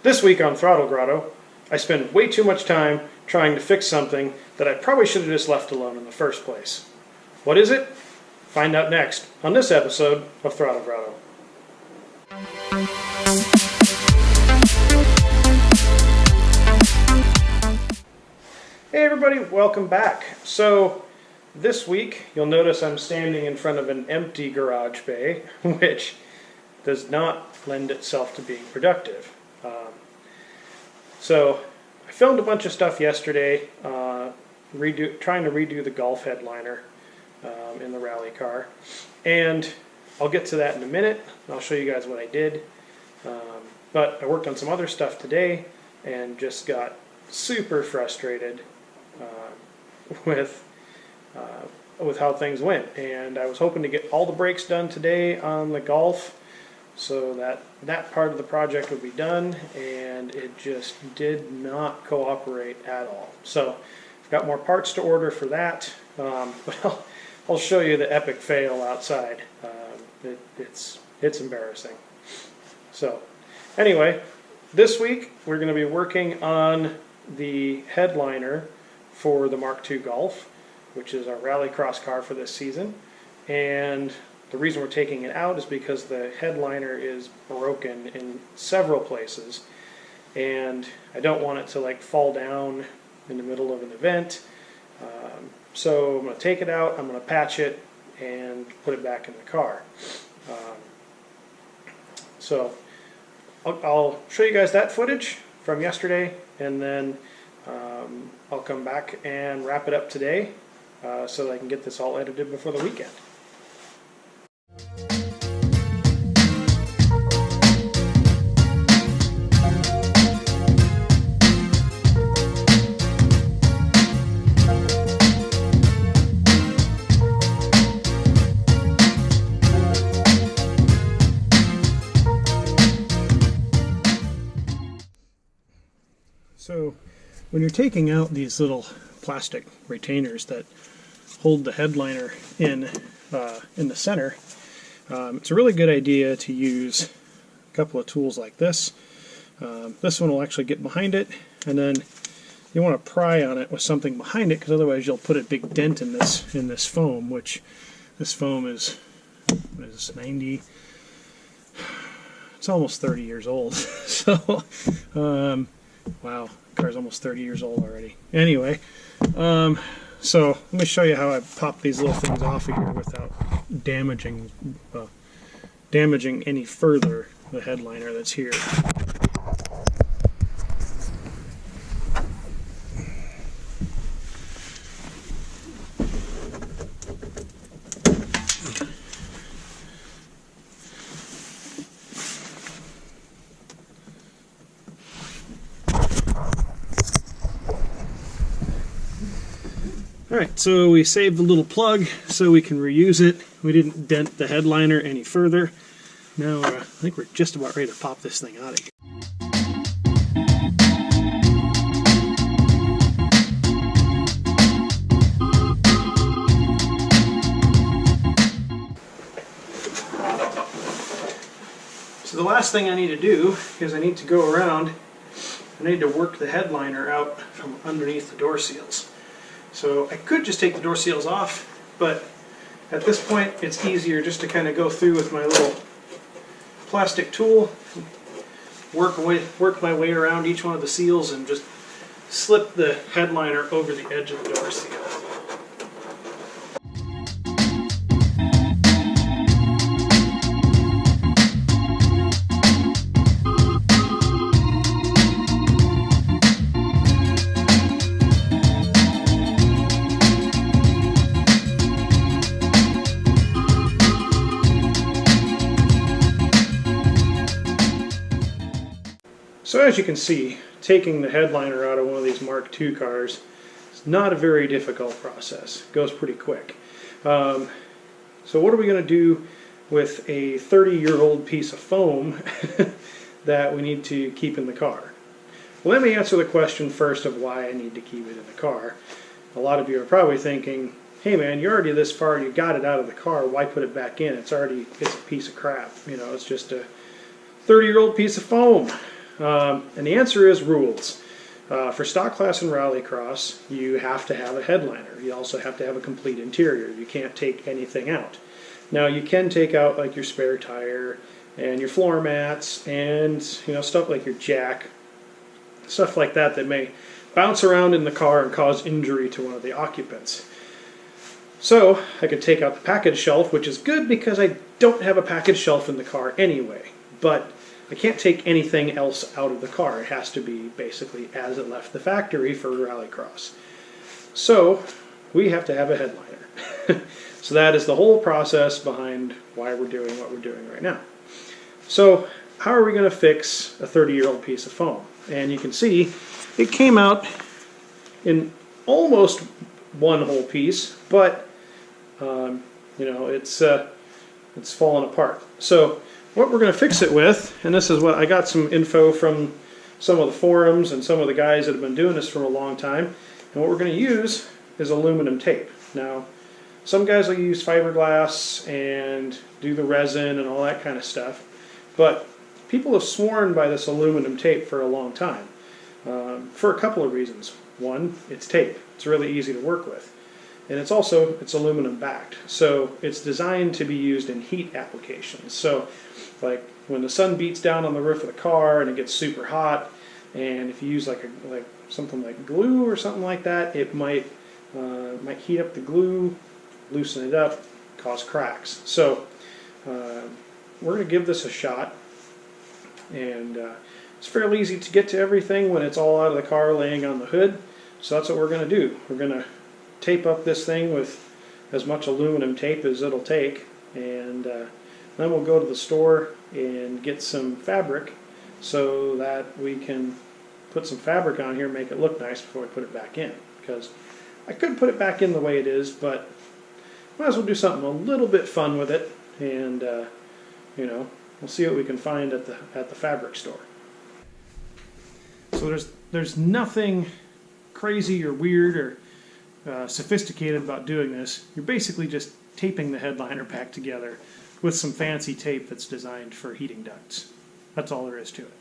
This week on Throttle Grotto, I spend way too much time trying to fix something that I probably should have just left alone in the first place. What is it? Find out next on this episode of Throttle Grotto. Hey everybody, welcome back. So this week you'll notice I'm standing in front of an empty garage bay, which does not lend itself to being productive. So I filmed a bunch of stuff yesterday, trying to redo the Golf headliner in the rally car, and I'll get to that in a minute. I'll show you guys what I did. But I worked on some other stuff today and just got super frustrated with how things went. And I was hoping to get all the brakes done today on the Golf, so that part of the project would be done, and it just did not cooperate at all. So I've got more parts to order for that, but I'll show you the epic fail outside. It's embarrassing. So anyway, this week we're going to be working on the headliner for the Mark II Golf, which is our rallycross car for this season. And the reason we're taking it out is because the headliner is broken in several places, and I don't want it to fall down in the middle of an event. So I'm going to take it out, I'm going to patch it, and put it back in the car. So I'll show you guys that footage from yesterday, and then I'll come back and wrap it up today so that I can get this all edited before the weekend. So when you're taking out these little plastic retainers that hold the headliner in the center, it's a really good idea to use a couple of tools like this. This one will actually get behind it, and then you want to pry on it with something behind it, because otherwise you'll put a big dent in this foam, which this foam is 90. It's almost 30 years old. So wow, the car's almost 30 years old already. Anyway, so let me show you how I pop these little things off of here without damaging any further the headliner that's here. Alright, so we saved the little plug so we can reuse it. We didn't dent the headliner any further. Now I think we're just about ready to pop this thing out of here. So the last thing I need to do is I need to go around, I need to work the headliner out from underneath the door seals. So I could just take the door seals off, but at this point it's easier just to kind of go through with my little plastic tool, work my way around each one of the seals and just slip the headliner over the edge of the door seal. So as you can see, taking the headliner out of one of these Mark II cars is not a very difficult process. It goes pretty quick. So what are we going to do with a 30-year-old piece of foam that we need to keep in the car? Well, let me answer the question first of why I need to keep it in the car. A lot of you are probably thinking, hey man, you're already this far, you got it out of the car, why put it back in? It's a piece of crap. You know, it's just a 30-year-old piece of foam. And the answer is rules. For stock class and rallycross, you have to have a headliner. You also have to have a complete interior. You can't take anything out. Now you can take out like your spare tire and your floor mats and stuff like your jack, stuff like that that may bounce around in the car and cause injury to one of the occupants. So I could take out the package shelf, which is good because I don't have a package shelf in the car anyway, but I can't take anything else out of the car. It has to be basically as it left the factory for rallycross. So we have to have a headliner. So that is the whole process behind why we're doing what we're doing right now. So how are we going to fix a 30-year-old piece of foam? And you can see it came out in almost one whole piece, but it's fallen apart. So what we're going to fix it with, and this is what I got some info from some of the forums and some of the guys that have been doing this for a long time, and what we're going to use is aluminum tape. Now, some guys will use fiberglass and do the resin and all that kind of stuff, but people have sworn by this aluminum tape for a long time for a couple of reasons. One, it's tape. It's really easy to work with. And it's aluminum backed. So it's designed to be used in heat applications. So like when the sun beats down on the roof of the car and it gets super hot, and if you use like something like glue or something like that, it might heat up the glue, loosen it up, cause cracks. So we're going to give this a shot. And it's fairly easy to get to everything when it's all out of the car laying on the hood. So that's what we're going to do. We're going to tape up this thing with as much aluminum tape as it'll take, and then we'll go to the store and get some fabric so that we can put some fabric on here and make it look nice before we put it back in, because I could put it back in the way it is, but might as well do something a little bit fun with it, and we'll see what we can find at the fabric store. So there's nothing crazy or weird or sophisticated about doing this. You're basically just taping the headliner back together with some fancy tape that's designed for heating ducts. That's all there is to it.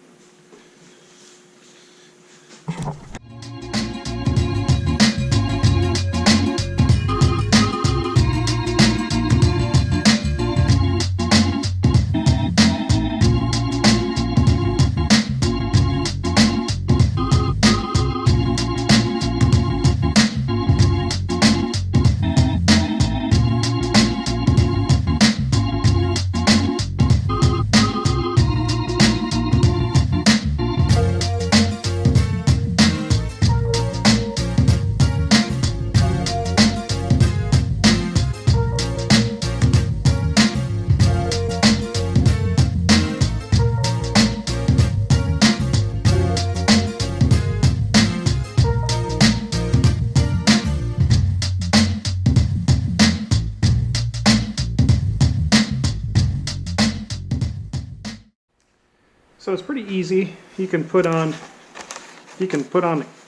So it's pretty easy. You can put on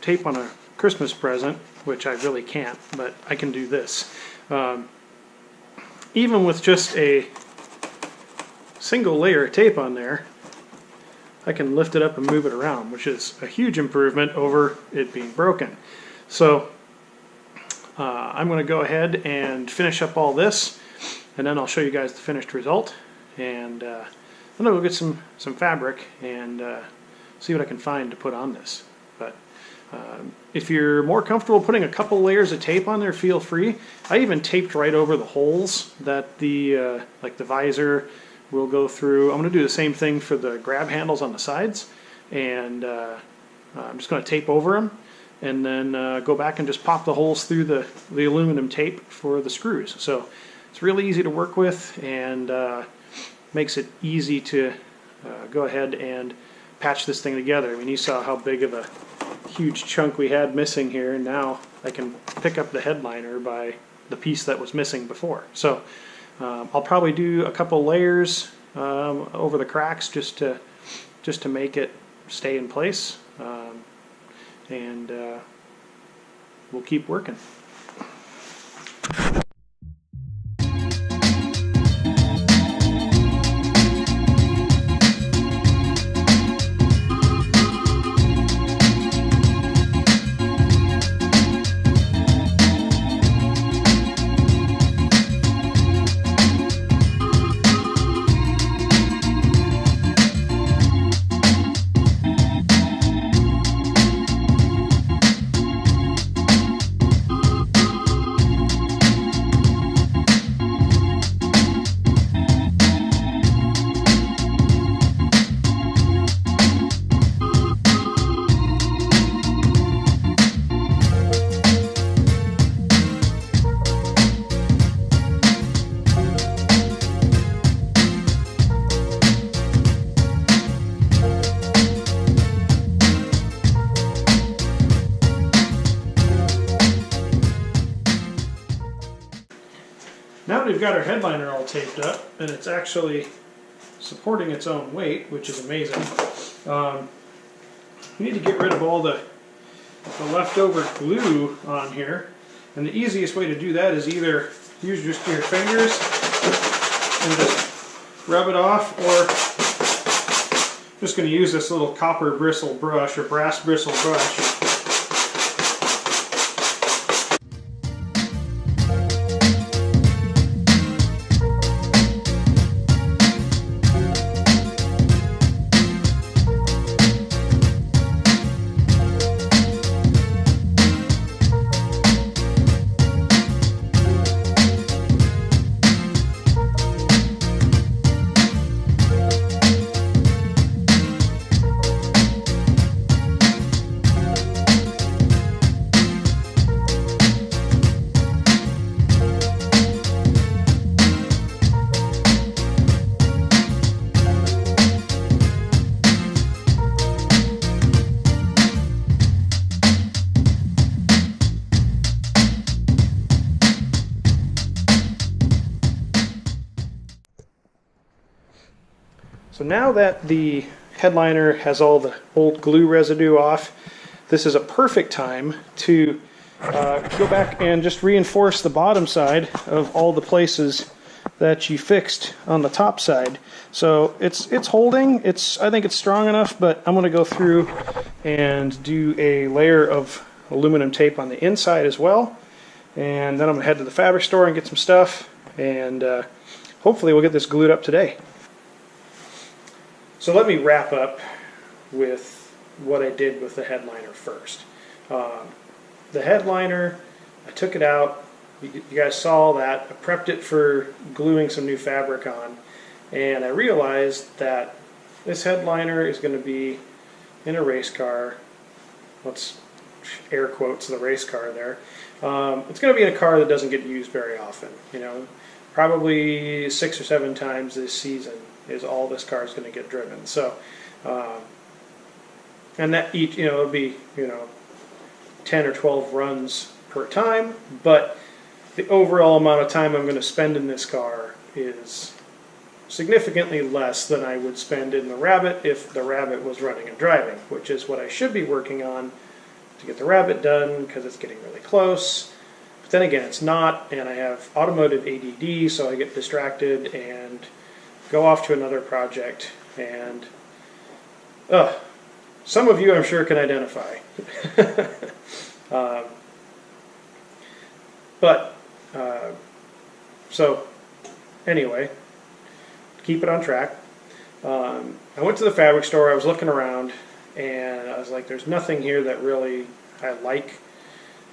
tape on a Christmas present, which I really can't, but I can do this. Even with just a single layer of tape on there, I can lift it up and move it around, which is a huge improvement over it being broken. So I'm going to go ahead and finish up all this, and then I'll show you guys the finished result, and then I'll go get some fabric and see what I can find to put on this. But if you're more comfortable putting a couple layers of tape on there, feel free. I even taped right over the holes that the visor will go through. I'm going to do the same thing for the grab handles on the sides, and I'm just going to tape over them, and then go back and just pop the holes through the aluminum tape for the screws. So it's really easy to work with, and makes it easy to go ahead and patch this thing together. I mean, you saw how big of a huge chunk we had missing here, and now I can pick up the headliner by the piece that was missing before. So I'll probably do a couple layers over the cracks just to make it stay in place, and we'll keep working. we've got our headliner all taped up, and it's actually supporting its own weight, which is amazing. You need to get rid of all the leftover glue on here, and the easiest way to do that is either use just your fingers and just rub it off, or I'm just going to use this little copper bristle brush or brass bristle brush. So now that the headliner has all the old glue residue off, this is a perfect time to go back and just reinforce the bottom side of all the places that you fixed on the top side. So it's holding. I think it's strong enough, but I'm going to go through and do a layer of aluminum tape on the inside as well. And then I'm going to head to the fabric store and get some stuff, and hopefully we'll get this glued up today. So let me wrap up with what I did with the headliner first. The headliner, I took it out. You guys saw that. I prepped it for gluing some new fabric on, and I realized that this headliner is going to be in a race car. Let's air quotes the race car there. It's going to be in a car that doesn't get used very often. Probably 6 or 7 times this season is all this car is going to get driven. So, and that each, it'll be 10 or 12 runs per time, but the overall amount of time I'm going to spend in this car is significantly less than I would spend in the Rabbit if the Rabbit was running and driving, which is what I should be working on to get the Rabbit done, because it's getting really close. But then again, it's not, and I have automotive ADD, so I get distracted and go off to another project, and some of you I'm sure can identify. So anyway, keep it on track. I went to the fabric store, I was looking around, and I was like, there's nothing here that really I like,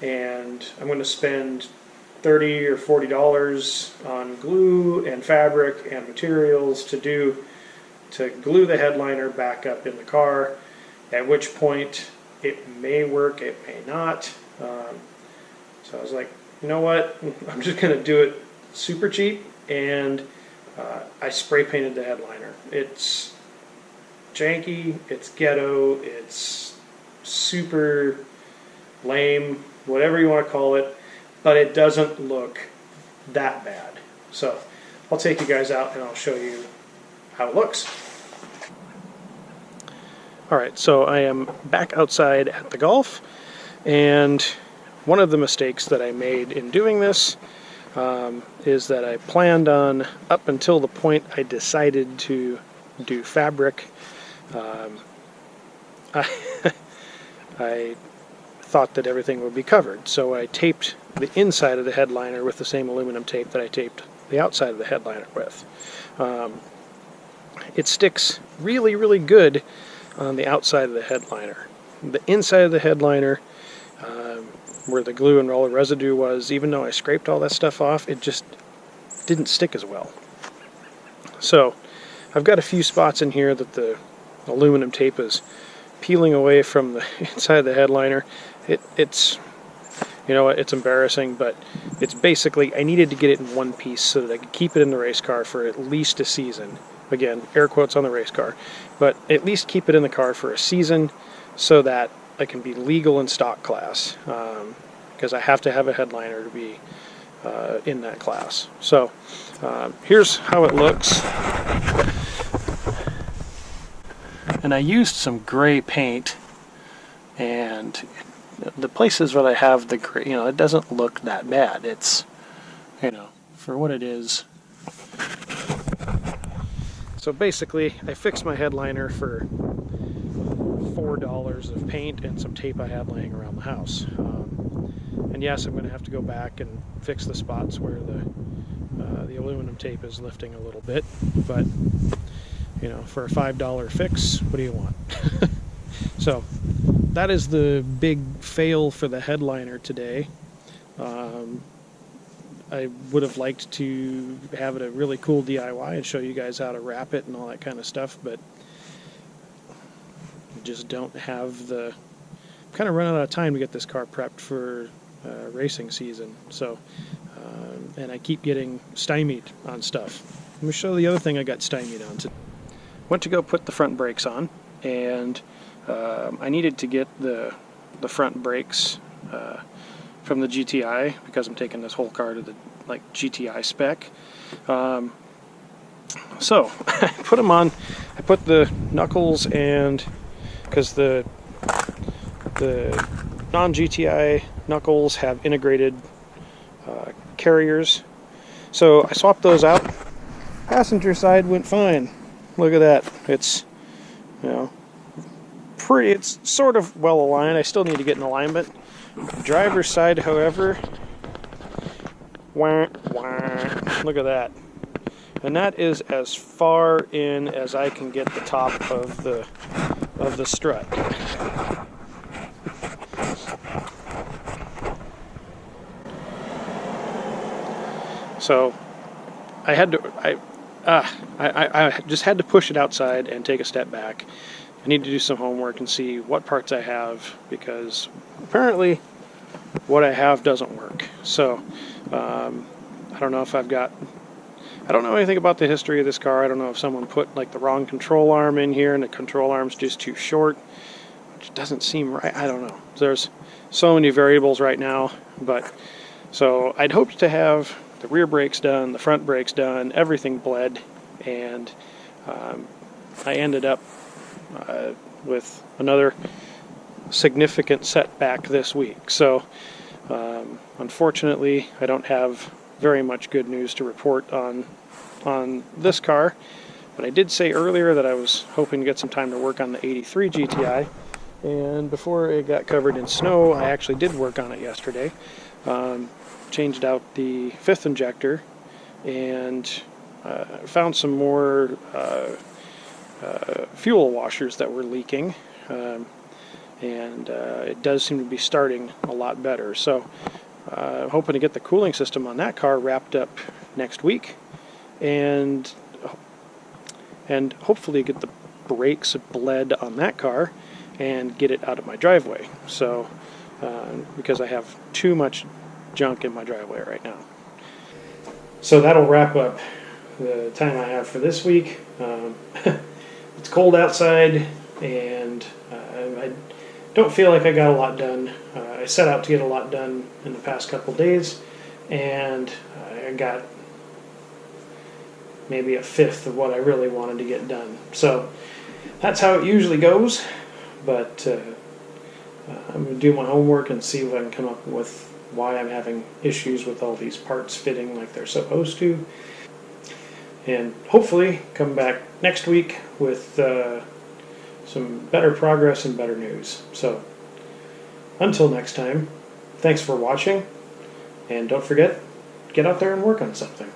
and I'm going to spend $30 or $40 on glue and fabric and materials to glue the headliner back up in the car, at which point it may work, it may not. So I was like, you know what, I'm just going to do it super cheap, and I spray painted the headliner. It's janky, it's ghetto, it's super lame, whatever you want to call it, but it doesn't look that bad. So I'll take you guys out and I'll show you how it looks. Alright, so I am back outside at the golf, and one of the mistakes that I made in doing this is that I planned on, up until the point I decided to do fabric, I thought that everything would be covered. So I taped the inside of the headliner with the same aluminum tape that I taped the outside of the headliner with. It sticks really, really good on the outside of the headliner. The inside of the headliner, where the glue and roller residue was, even though I scraped all that stuff off, it just didn't stick as well. So I've got a few spots in here that the aluminum tape is peeling away from the inside of the headliner. It's it's embarrassing, but it's basically, I needed to get it in one piece so that I could keep it in the race car for at least a season. Again, air quotes on the race car, but at least keep it in the car for a season so that I can be legal in stock class, because I have to have a headliner to be in that class. So here's how it looks. And I used some gray paint, and the places where I have the gray, it doesn't look that bad. It's, for what it is. So basically, I fixed my headliner for $4 of paint and some tape I had laying around the house. And yes, I'm going to have to go back and fix the spots where the aluminum tape is lifting a little bit. But, for a $5 fix, what do you want? So, that is the big fail for the headliner today. I would have liked to have it a really cool DIY and show you guys how to wrap it and all that kind of stuff, but just don't have I'm kind of running out of time to get this car prepped for racing season. So, and I keep getting stymied on stuff. Let me show the other thing I got stymied on. Went to go put the front brakes on, and I needed to get the front brakes from the GTI because I'm taking this whole car to the GTI spec. So I put them on. I put the knuckles, and because the non-GTI knuckles have integrated carriers, so I swapped those out. Passenger side went fine. Look at that. It's pretty. It's sort of well aligned. I still need to get in alignment. Driver's side, however, look at that. And that is as far in as I can get the top of the strut. So I just had to push it outside and take a step back. I need to do some homework and see what parts I have, because apparently what I have doesn't work. So I don't know if I don't know anything about the history of this car. I don't know if someone put the wrong control arm in here and the control arm's just too short, which doesn't seem right. I don't know. There's so many variables right now, but so I'd hoped to have the rear brakes done, the front brakes done, everything bled, and I ended up with another significant setback this week. So unfortunately, I don't have very much good news to report on this car, but I did say earlier that I was hoping to get some time to work on the 83 GTI, and before it got covered in snow, I actually did work on it yesterday. Changed out the fifth injector and found some more fuel washers that were leaking, and it does seem to be starting a lot better. So hoping to get the cooling system on that car wrapped up next week, and hopefully get the brakes bled on that car and get it out of my driveway. So because I have too much junk in my driveway right now. So that'll wrap up the time I have for this week. It's cold outside, and I don't feel like I got a lot done. I set out to get a lot done in the past couple days, and I got maybe a fifth of what I really wanted to get done. So that's how it usually goes, but I'm going to do my homework and see if I can come up with why I'm having issues with all these parts fitting like they're supposed to, and hopefully come back next week with some better progress and better news. So until next time, thanks for watching, and don't forget, get out there and work on something.